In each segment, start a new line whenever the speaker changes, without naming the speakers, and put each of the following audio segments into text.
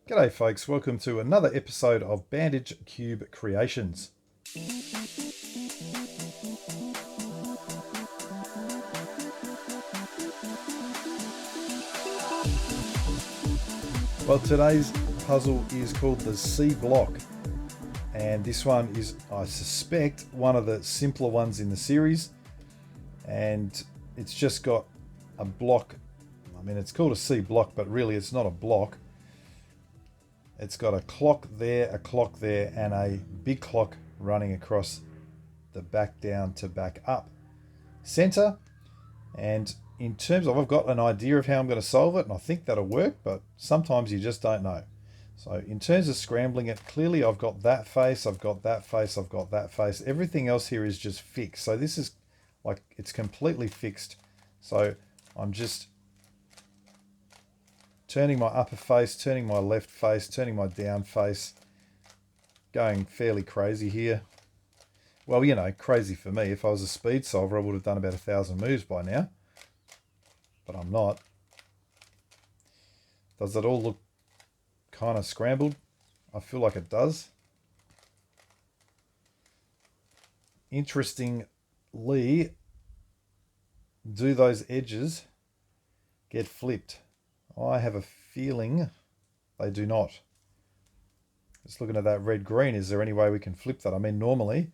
G'day folks, welcome to another episode of Bandage Cube Creations. Well, today's puzzle is called the C block, and this one is, I suspect, one of the simpler ones in the series, and it's just got a block. I mean, it's called a C block, but really it's not a block. It's got a clock there, and a big clock running across the back down to back up center. And in terms of, I've got an idea of how I'm going to solve it, and I think that'll work, but sometimes you just don't know. So in terms of scrambling it, clearly I've got that face, I've got that face, I've got that face. Everything else here is just fixed. So this is like, it's completely fixed. So I'm just turning my upper face, turning my left face, turning my down face, going fairly crazy here. Well, you know, crazy for me. If I was a speed solver, I would have done about 1,000 moves by now, but I'm not. Does that all look kind of scrambled? I feel like it does. Interestingly, do those edges get flipped? I have a feeling they do not. Just looking at that red-green, is there any way we can flip that? I mean, normally,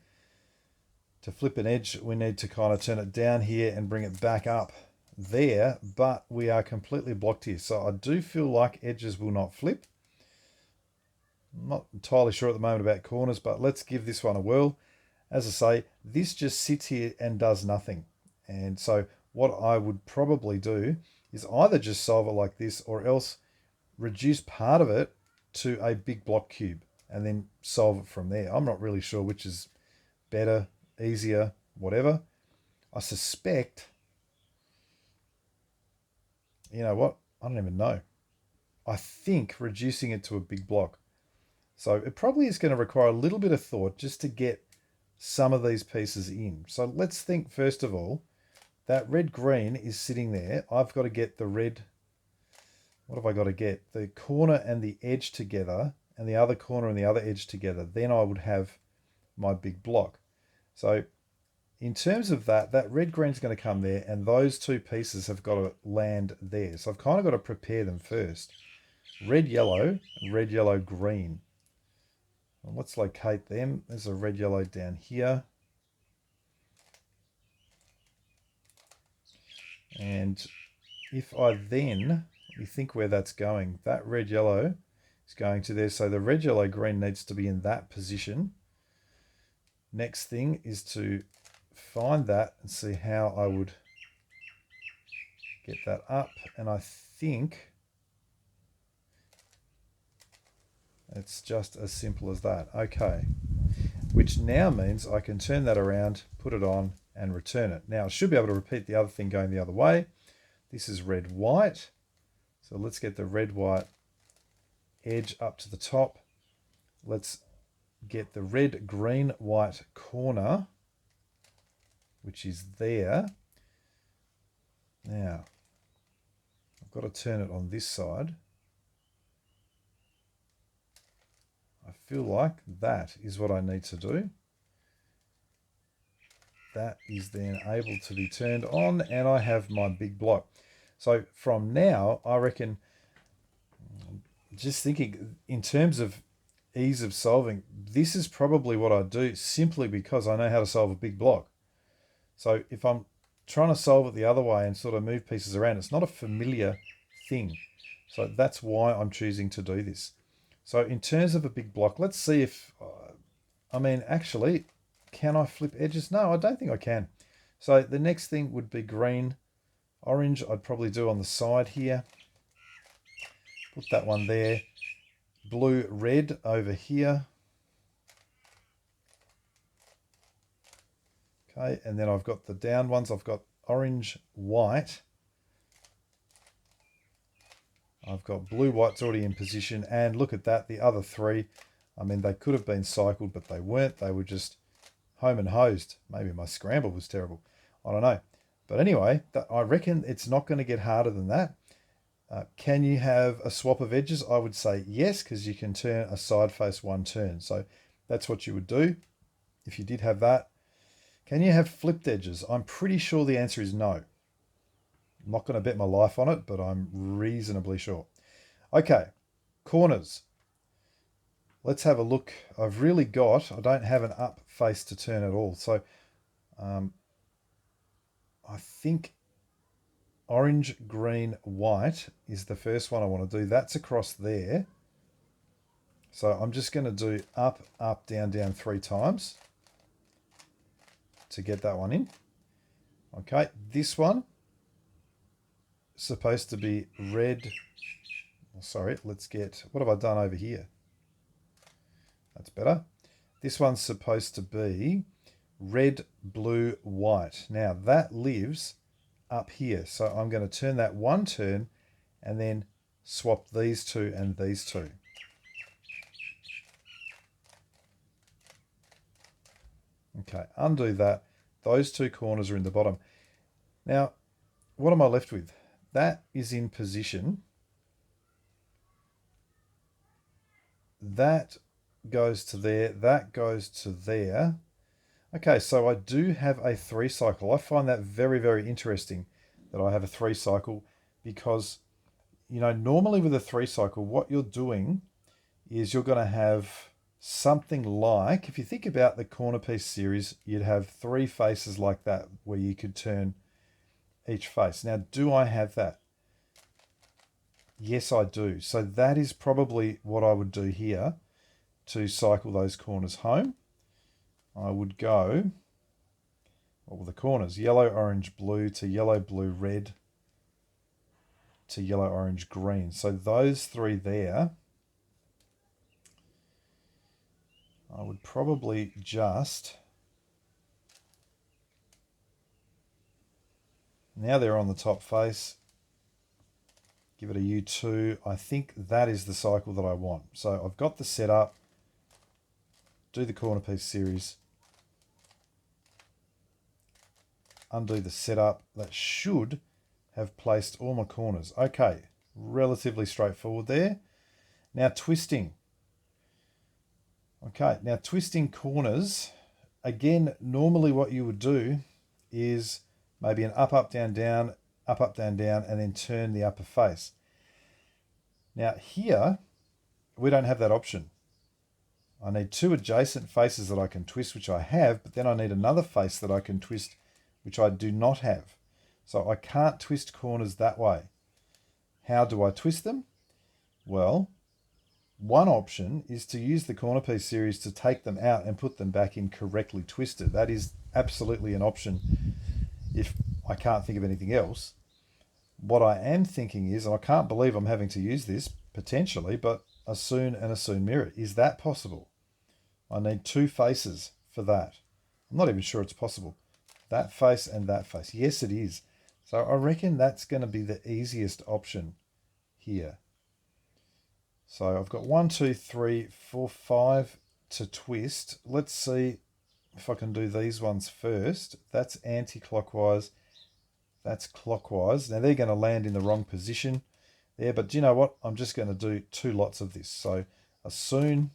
to flip an edge, we need to kind of turn it down here and bring it back up there, but we are completely blocked here. So I do feel like edges will not flip. I'm not entirely sure at the moment about corners, but let's give this one a whirl. As I say, this just sits here and does nothing. And so what I would probably do is either just solve it like this, or else reduce part of it to a big block cube and then solve it from there. I'm not really sure which is better, easier, whatever. I suspect, you know what? I don't even know. I think reducing it to a big block. So it probably is going to require a little bit of thought just to get some of these pieces in. So let's think first of all, that red-green is sitting there. I've got to get the red. What have I got to get? The corner and the edge together, and the other corner and the other edge together. Then I would have my big block. So in terms of that, that red-green is going to come there, and those two pieces have got to land there. So I've kind of got to prepare them first. Red-yellow, red-yellow-green. Let's locate them. There's a red-yellow down here. And if I then, you think where that's going, that red-yellow is going to there. So the red-yellow-green needs to be in that position. Next thing is to find that and see how I would get that up. And I think it's just as simple as that. Okay. Which now means I can turn that around, put it on, and return it. Now I should be able to repeat the other thing going the other way. This is red-white. So let's get the red-white edge up to the top. Let's get the red-green-white corner, which is there. Now, I've got to turn it on this side. I feel like that is what I need to do. That is then able to be turned on, and I have my big block. So from now, I reckon, just thinking in terms of ease of solving, this is probably what I do, simply because I know how to solve a big block. So if I'm trying to solve it the other way and sort of move pieces around, it's not a familiar thing. So that's why I'm choosing to do this. So in terms of a big block, let's see if, I mean, actually, can I flip edges? No, I don't think I can. So the next thing would be green. Orange I'd probably do on the side here. Put that one there. Blue, red over here. Okay, and then I've got the down ones. I've got orange, white. I've got blue, white's already in position. And look at that, the other three. I mean, they could have been cycled, but they weren't. They were just home and hosed. Maybe my scramble was terrible. I don't know. But anyway, I reckon it's not going to get harder than that. Can you have a swap of edges? I would say yes, because you can turn a side face one turn. So that's what you would do if you did have that. Can you have flipped edges? I'm pretty sure the answer is no. I'm not going to bet my life on it, but I'm reasonably sure. Okay, corners. Let's have a look. I don't have an up face to turn at all. So I think orange, green, white is the first one I want to do. That's across there. So I'm just going to do up, up, down, down 3 times to get that one in. Okay, this one is supposed to be red. Sorry, let's get, what have I done over here? That's better. This one's supposed to be red, blue, white. Now that lives up here. So I'm going to turn that one turn and then swap these two and these two. Okay, undo that. Those 2 corners are in the bottom. Now, what am I left with? That is in position. That goes to there. That goes to there. Okay, so I do have a 3 cycle. I find that very, very interesting that I have a 3 cycle because, normally with a 3 cycle, what you're doing is you're going to have something like, if you think about the corner piece series, you'd have 3 faces like that where you could turn each face. Now, do I have that? Yes, I do. So that is probably what I would do here to cycle those corners home. I would go, well, the corners, yellow, orange, blue to yellow, blue, red to yellow, orange, green. So those 3 there, I would probably just, now they're on the top face, give it a U2. I think that is the cycle that I want. So I've got the setup, do the corner piece series, undo the setup. That should have placed all my corners. Okay, relatively straightforward there. Now twisting. Okay, now twisting corners, again, normally what you would do is maybe an up, up, down, down, up, up, down, down, and then turn the upper face. Now here, we don't have that option. I need 2 adjacent faces that I can twist, which I have, but then I need another face that I can twist, which I do not have. So I can't twist corners that way. How do I twist them? Well, one option is to use the corner piece series to take them out and put them back in correctly twisted. That is absolutely an option if I can't think of anything else. What I am thinking is, and I can't believe I'm having to use this potentially, but a Soon and a Soon mirror. Is that possible? I need 2 faces for that. I'm not even sure it's possible. That face and that face. Yes, it is. So I reckon that's going to be the easiest option here. So I've got 1, 2, 3, 4, 5 to twist. Let's see if I can do these ones first. That's anti-clockwise. That's clockwise. Now they're going to land in the wrong position there, but do you know what? I'm just going to do 2 lots of this. So a Soon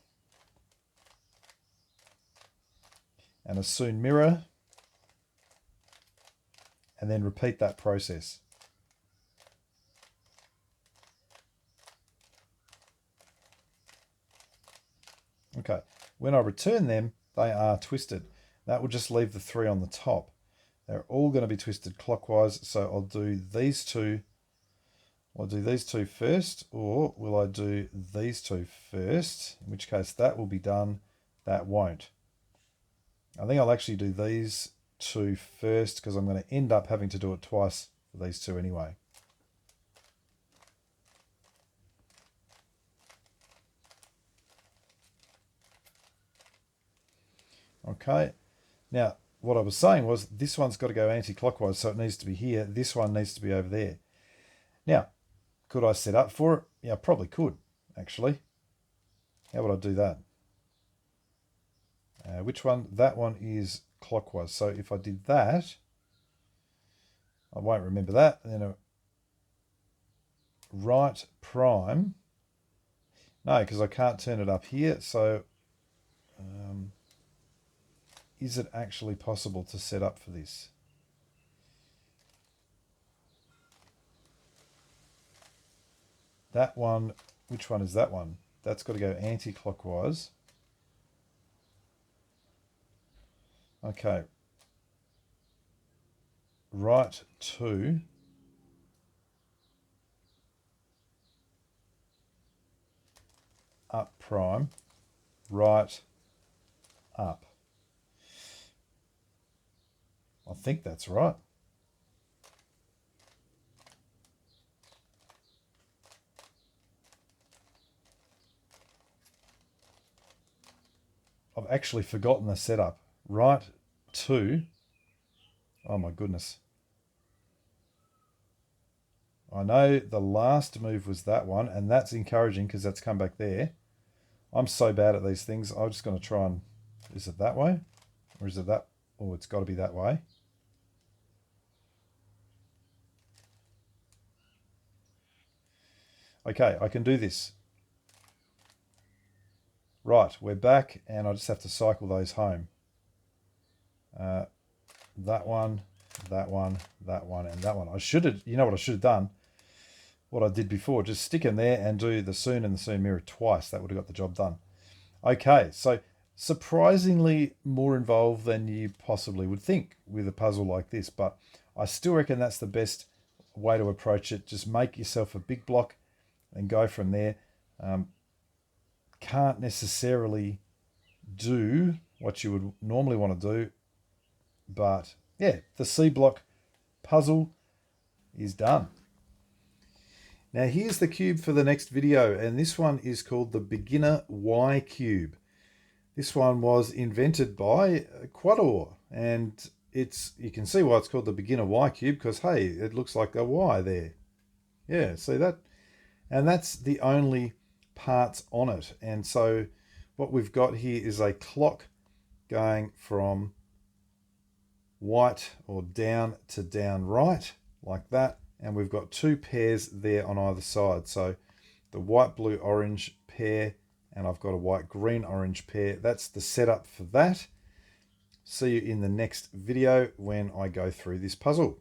and a Soon mirror, and then repeat that process. Okay, when I return them, they are twisted. That will just leave the 3 on the top. They're all going to be twisted clockwise, so I'll do these 2. I'll do these 2 first, or will I do these 2 first? In which case that will be done, that won't. I think I'll actually do these 2 first because I'm going to end up having to do it twice for these 2 anyway. Okay, now what I was saying was this one's got to go anti-clockwise, so it needs to be here. This one needs to be over there. Now, could I set up for it? Yeah, I probably could, actually. How would I do that? Which one? That one is clockwise. So if I did that, I won't remember that. And then right prime. No, because I can't turn it up here. So is it actually possible to set up for this? That one, which one is that one? That's got to go anti-clockwise. Okay. Right 2. Up prime. Right up. I think that's right. I've actually forgotten the setup. Right 2. Oh my goodness. I know the last move was that one, and that's encouraging because that's come back there. I'm so bad at these things. I'm just going to try and... Is it that way? Or is it that... Oh, it's got to be that way. Okay, I can do this. Right, we're back, and I just have to cycle those home. That one, that one, that one, and that one. I should have... You know what I should have done? What I did before. Just stick in there and do the Soon and the Soon Mirror twice. That would have got the job done. Okay, so surprisingly more involved than you possibly would think with a puzzle like this, but I still reckon that's the best way to approach it. Just make yourself a big block and go from there. Can't necessarily do what you would normally want to do, but yeah, the C block puzzle is done. Now here's the cube for the next video, and this one is called the Beginner Y Cube. This one was invented by Quador, and you can see why it's called the Beginner Y Cube, because hey, it looks like a Y there. Yeah, see that? And that's the only parts on it. And so what we've got here is a clock going from white or down to down right, like that. And we've got 2 pairs there on either side. So the white, blue, orange pair, and I've got a white, green, orange pair. That's the setup for that. See you in the next video when I go through this puzzle.